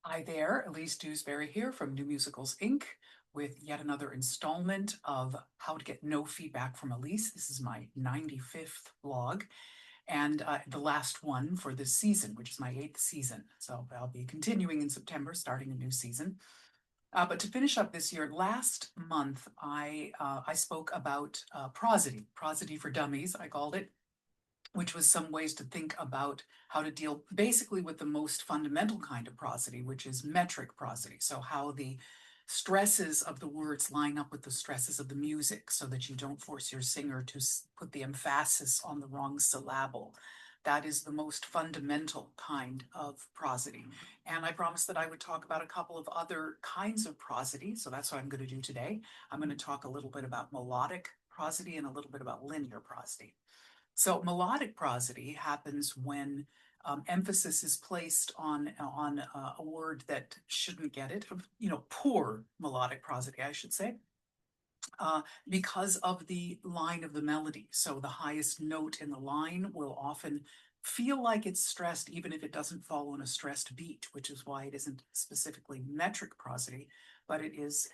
Hi there, Elise Dewsberry here from New Musicals Inc. with yet another installment of How to Get No Feedback from Elise. This is my 95th blog and the last one for this season, which is my 8th season. So I'll be continuing in September, starting a new season. But to finish up this year, last month I spoke about prosody for dummies, I called it, which was some ways to think about how to deal basically with the most fundamental kind of prosody, which is metric prosody. So how the stresses of the words line up with the stresses of the music so that you don't force your singer to put the emphasis on the wrong syllable. That is the most fundamental kind of prosody. And I promised that I would talk about a couple of other kinds of prosody. So that's what I'm going to do today. I'm going to talk a little bit about melodic prosody and a little bit about linear prosody. So melodic prosody happens when emphasis is placed on a word that shouldn't get it. Poor melodic prosody, I should say, because of the line of the melody. So the highest note in the line will often feel like it's stressed, even if it doesn't follow in a stressed beat, which is why it isn't specifically metric prosody, but it is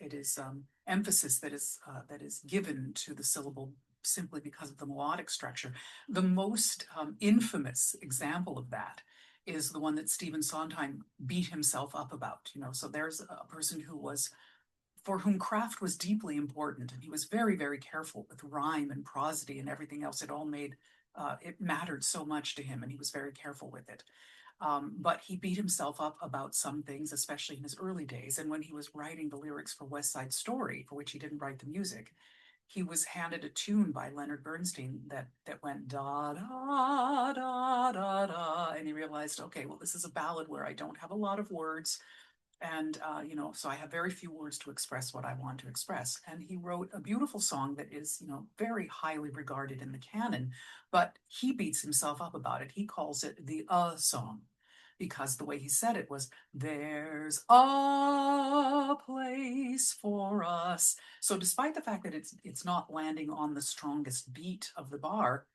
emphasis that is given to the syllable simply because of the melodic structure. The most infamous example of that is the one that Stephen Sondheim beat himself up about. So there's a person for whom craft was deeply important, and he was very, very careful with rhyme and prosody and everything else. It mattered so much to him, and he was very careful with it. But he beat himself up about some things, especially in his early days. And when he was writing the lyrics for West Side Story, for which he didn't write the music, he was handed a tune by Leonard Bernstein that went da da da da da, and he realized, okay, well, this is a ballad where I don't have a lot of words, and so I have very few words to express what I want to express. And he wrote a beautiful song that is, very highly regarded in the canon, but he beats himself up about it. He calls it the song, because the way he said it was, there's a place for us. So despite the fact that it's not landing on the strongest beat of the bar,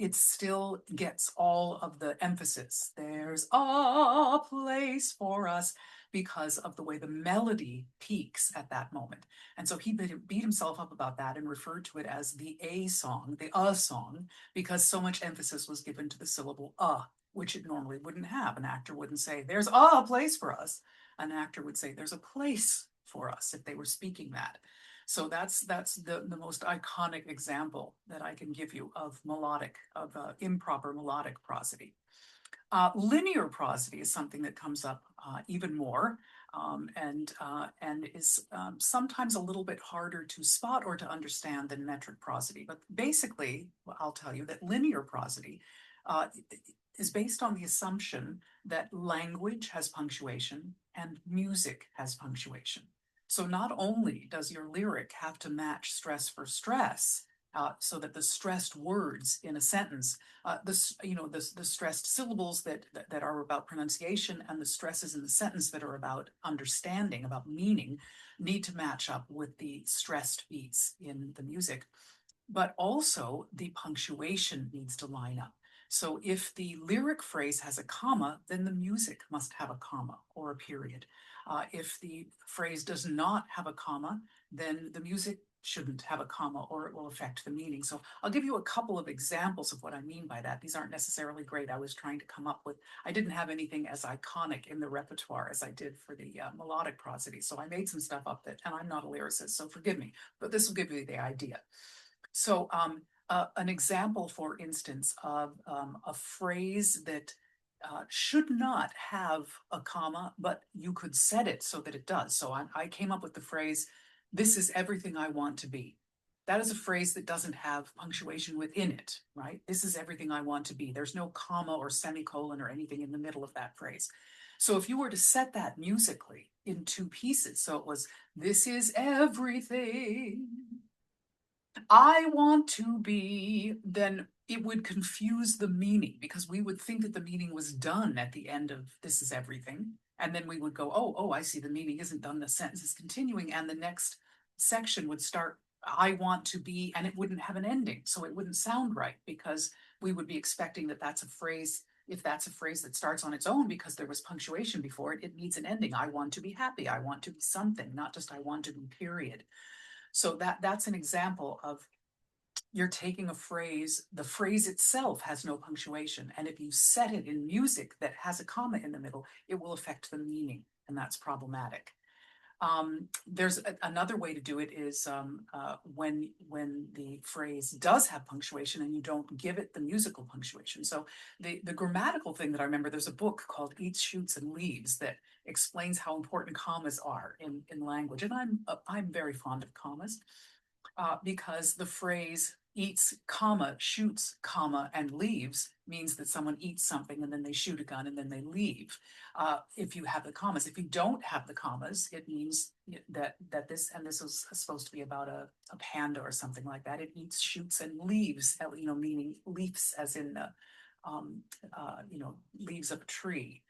it still gets all of the emphasis. There's a place for us, because of the way the melody peaks at that moment. And so he beat himself up about that and referred to it as the A song, the song, because so much emphasis was given to the syllable which it normally wouldn't have. An actor wouldn't say, there's a place for us. An actor would say, there's a place for us, if they were speaking that. So that's the most iconic example that I can give you of improper melodic prosody. Linear prosody is something that comes up even more, and is sometimes a little bit harder to spot or to understand than metric prosody. But basically, I'll tell you that linear prosody is based on the assumption that language has punctuation and music has punctuation. So not only does your lyric have to match stress for stress, so that the stressed words in a sentence, the stressed syllables that are about pronunciation, and the stresses in the sentence that are about understanding, about meaning, need to match up with the stressed beats in the music. But also the punctuation needs to line up. So if the lyric phrase has a comma, then the music must have a comma or a period. If the phrase does not have a comma, then the music shouldn't have a comma, or it will affect the meaning. So I'll give you a couple of examples of what I mean by that. These aren't necessarily great. I didn't have anything as iconic in the repertoire as I did for the melodic prosody. So I made some stuff up and I'm not a lyricist, so forgive me, but this will give you the idea. So an example, for instance, of a phrase that should not have a comma, but you could set it so that it does. So I came up with the phrase, this is everything I want to be. That is a phrase that doesn't have punctuation within it, right? This is everything I want to be. There's no comma or semicolon or anything in the middle of that phrase. So if you were to set that musically in two pieces, so it was, this is everything I want to be, then it would confuse the meaning, because we would think that the meaning was done at the end of this is everything. And then we would go, oh, I see, the meaning isn't done. The sentence is continuing. And the next section would start, I want to be, and it wouldn't have an ending. So it wouldn't sound right, because we would be expecting that that's a phrase If that's a phrase that starts on its own because there was punctuation before it, it needs an ending. I want to be happy. I want to be something, not just I want to be, period. So that's an example of you're taking a phrase, the phrase itself has no punctuation. And if you set it in music that has a comma in the middle, it will affect the meaning, and that's problematic. There's another way to do it is when the phrase does have punctuation and you don't give it the musical punctuation. So the grammatical thing that I remember, there's a book called Eats, Shoots, and Leaves that explains how important commas are in language. And I'm very fond of commas because the phrase eats, comma, shoots, comma, and leaves means that someone eats something and then they shoot a gun and then they leave. If you have the commas, if you don't have the commas, it means that this, and this was supposed to be about a panda or something like that. It eats, shoots, and leaves, meaning leaves as in leaves of a tree.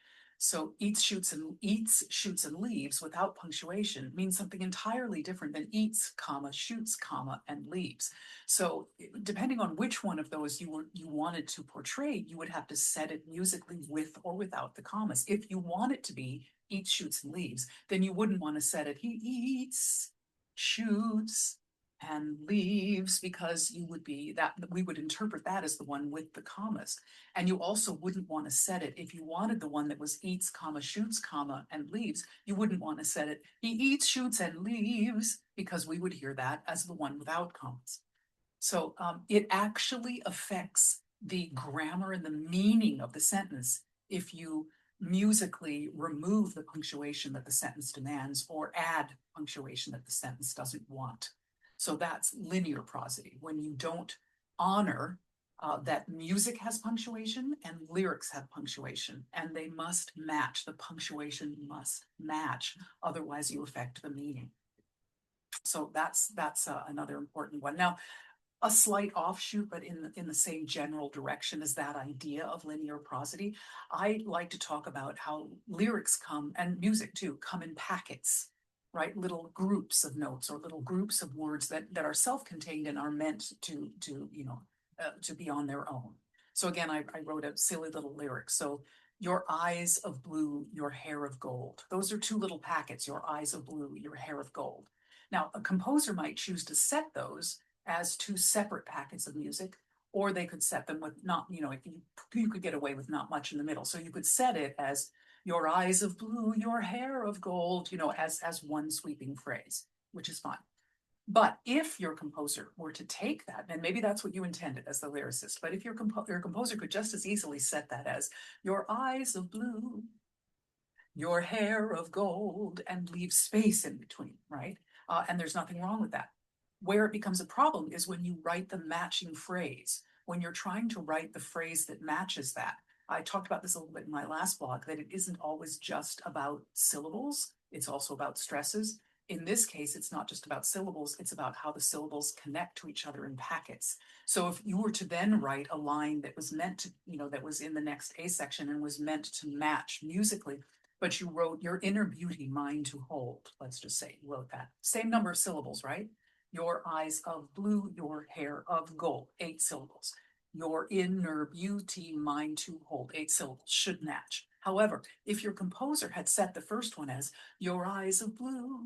So eats, shoots, and leaves without punctuation means something entirely different than eats, comma, shoots, comma, and leaves. So depending on which one of those you wanted to portray, you would have to set it musically with or without the commas. If you want it to be eats, shoots, and leaves, then you wouldn't want to set it he eats, shoots, and leaves, because we would interpret that as the one with the commas. And you also wouldn't want to set it, if you wanted the one that was eats, comma, shoots, comma, and leaves, you wouldn't want to set it he eats, shoots, and leaves, because we would hear that as the one without commas. So it actually affects the grammar and the meaning of the sentence if you musically remove the punctuation that the sentence demands or add punctuation that the sentence doesn't want. So that's linear prosody, when you don't honor that music has punctuation and lyrics have punctuation, and they must match. The punctuation must match, otherwise you affect the meaning. So that's another important one. Now, a slight offshoot, but in the same general direction as that idea of linear prosody, I like to talk about how lyrics come, and music too, come in packets, right? Little groups of notes or little groups of words that are self-contained and are meant to be on their own. So again, I wrote a silly little lyric. So your eyes of blue, your hair of gold. Those are two little packets, your eyes of blue, your hair of gold. Now, a composer might choose to set those as two separate packets of music, or they could set them with not, you could get away with not much in the middle. So you could set it as your eyes of blue, your hair of gold, as one sweeping phrase, which is fine. But if your composer were to take that, and maybe that's what you intended as the lyricist, but if your composer could just as easily set that as your eyes of blue, your hair of gold, and leave space in between, right? And there's nothing wrong with that. Where it becomes a problem is when you write the matching phrase, when you're trying to write the phrase that matches that. I talked about this a little bit in my last blog, that it isn't always just about syllables, it's also about stresses. In this case, it's not just about syllables, it's about how the syllables connect to each other in packets. So if you were to then write a line that was meant to, that was in the next A section and was meant to match musically, but you wrote your inner beauty, mine to hold, let's just say you wrote that. Same number of syllables, right? Your eyes of blue, your hair of gold, 8 syllables. Your inner beauty, mine to hold, 8 syllables, should match. However, if your composer had set the first one as your eyes of blue,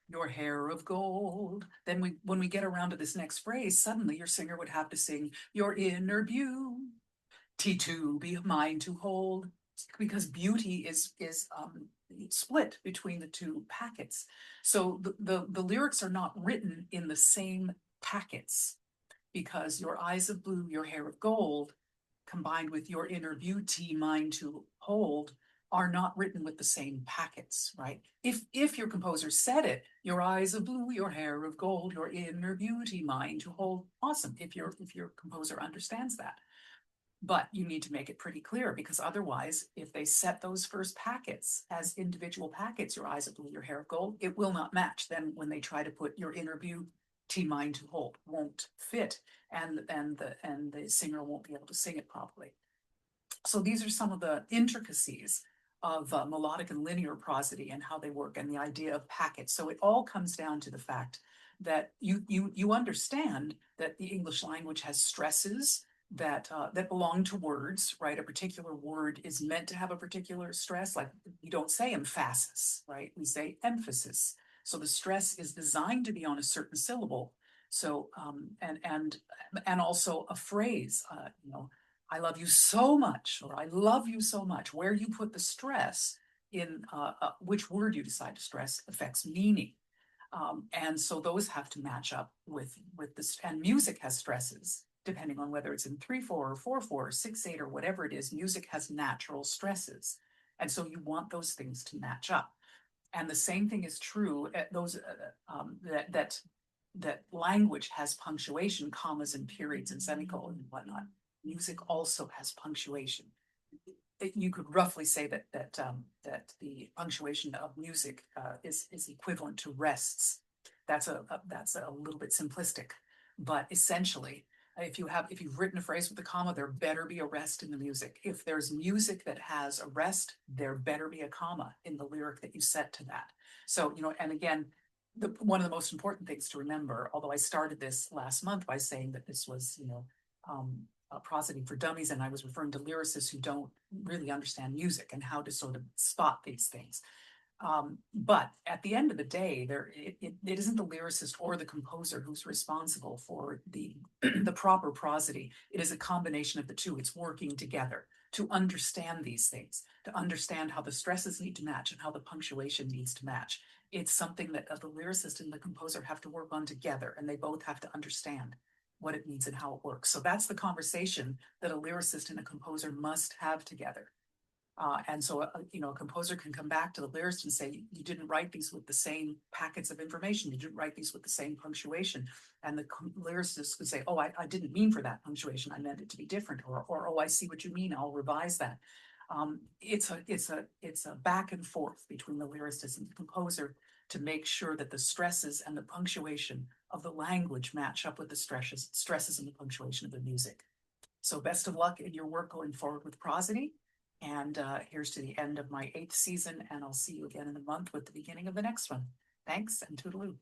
your hair of gold, then when we get around to this next phrase, suddenly your singer would have to sing your inner beauty to be mine to hold, because beauty is split between the two packets. So the lyrics are not written in the same packets, because your eyes of blue, your hair of gold, combined with your inner beauty, mine to hold, are not written with the same packets, right? If your composer said it, your eyes of blue, your hair of gold, your inner beauty, mine to hold, awesome, if your composer understands that. But you need to make it pretty clear, because otherwise, if they set those first packets as individual packets, your eyes of blue, your hair of gold, it will not match. Then when they try to put your inner beauty, mine to hold, won't fit, and the singer won't be able to sing it properly. So these are some of the intricacies of melodic and linear prosody and how they work, and the idea of packets. So it all comes down to the fact that you understand that the English language has stresses that belong to words, right? A particular word is meant to have a particular stress. Like we don't say emphasis, right? We say emphasis. So the stress is designed to be on a certain syllable. So and also a phrase, I love you so much, or I love you so much. Where you put the stress in which word you decide to stress affects meaning. And so those have to match up with this. And music has stresses, depending on whether it's in 3/4 or 4/4 or 6/8 or whatever it is. Music has natural stresses, and so you want those things to match up. And the same thing is true at those that language has punctuation, commas and periods and semicolons and whatnot. Music also has punctuation. You could roughly say that the punctuation of music is equivalent to rests. That's a little bit simplistic, but essentially, if you've written a phrase with a comma, there better be a rest in the music. If there's music that has a rest, there better be a comma in the lyric that you set to that. So, and again, one of the most important things to remember, although I started this last month by saying that this was, prosody for dummies, and I was referring to lyricists who don't really understand music and how to sort of spot these things. But at the end of the day, it isn't the lyricist or the composer who's responsible for the proper prosody. It is a combination of the two. It's working together to understand these things, to understand how the stresses need to match and how the punctuation needs to match. It's something that the lyricist and the composer have to work on together, and they both have to understand what it means and how it works. So that's the conversation that a lyricist and a composer must have together. And so, a composer can come back to the lyricist and say, you didn't write these with the same packets of information. You didn't write these with the same punctuation. And the lyricist could say, oh, I didn't mean for that punctuation. I meant it to be different. Or oh, I see what you mean. I'll revise that. It's a back and forth between the lyricist and the composer to make sure that the stresses and the punctuation of the language match up with the stresses and the punctuation of the music. So best of luck in your work going forward with prosody. And here's to the end of my 8th season, and I'll see you again in a month with the beginning of the next one. Thanks, and toodaloo.